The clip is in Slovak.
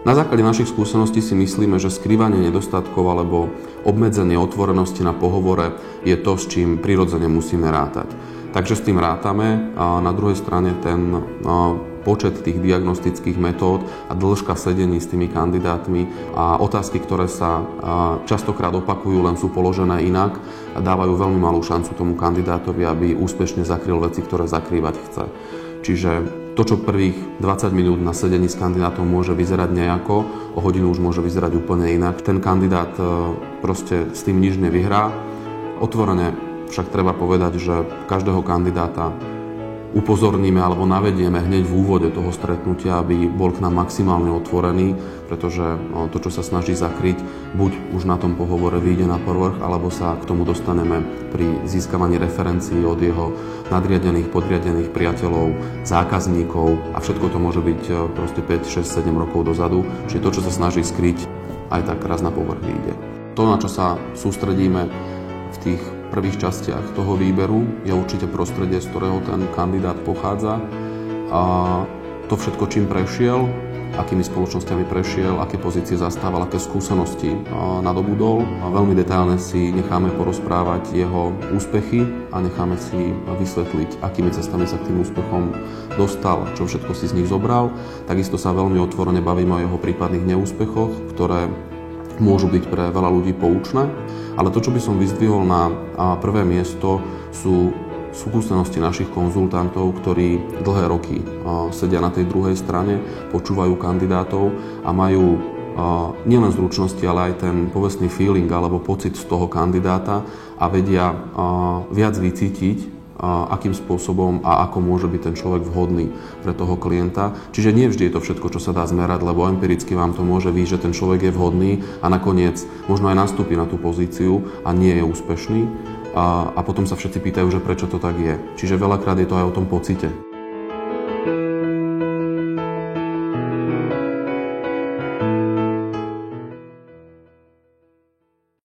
Na základe našich skúseností si myslíme, že skrývanie nedostatkov alebo obmedzenie otvorenosti na pohovore je to, s čím prirodzene musíme rátať. Takže s tým rátame a na druhej strane ten počet tých diagnostických metód a dĺžka sedení s tými kandidátmi a otázky, ktoré sa častokrát opakujú, len sú položené inak, dávajú veľmi malú šancu tomu kandidátovi, aby úspešne zakryl veci, ktoré zakrývať chce. Čiže to, čo prvých 20 minút na sedení s kandidátom môže vyzerať nejako, o hodinu už môže vyzerať úplne inak. Ten kandidát proste s tým nič nevyhrá. Otvorene však treba povedať, že každého kandidáta upozorníme alebo navedieme hneď v úvode toho stretnutia, aby bol k nám maximálne otvorený, pretože to, čo sa snaží zakryť, buď už na tom pohovore vyjde na povrch, alebo sa k tomu dostaneme pri získavaní referencií od jeho nadriadených, podriadených priateľov, zákazníkov a všetko to môže byť proste 5, 6, 7 rokov dozadu. Čiže to, čo sa snaží skryť, aj tak raz na povrch vyjde. To, na čo sa sústredíme v tých prvých častiach toho výberu, je určite prostredie, z ktorého ten kandidát pochádza. A to všetko, čím prešiel, akými spoločnosťami prešiel, aké pozície zastával, aké skúsenosti nadobudol. A veľmi detailne si necháme porozprávať jeho úspechy a necháme si vysvetliť, akými cestami sa k tým úspechom dostal, čo všetko si z nich zobral. Takisto sa veľmi otvorene bavíme o jeho prípadných neúspechoch, ktoré môžu byť pre veľa ľudí poučné. Ale to, čo by som vyzdvihol na prvé miesto, sú skúsenosti našich konzultantov, ktorí dlhé roky sedia na tej druhej strane, počúvajú kandidátov a majú nielen zručnosti, ale aj ten povestný feeling alebo pocit z toho kandidáta a vedia viac vycítiť, akým spôsobom a ako môže byť ten človek vhodný pre toho klienta. Čiže nie vždy je to všetko, čo sa dá zmerať, lebo empiricky vám to môže vyjsť, že ten človek je vhodný a nakoniec možno aj nastúpi na tú pozíciu a nie je úspešný. A potom sa všetci pýtajú, že prečo to tak je. Čiže veľakrát je to aj o tom pocite.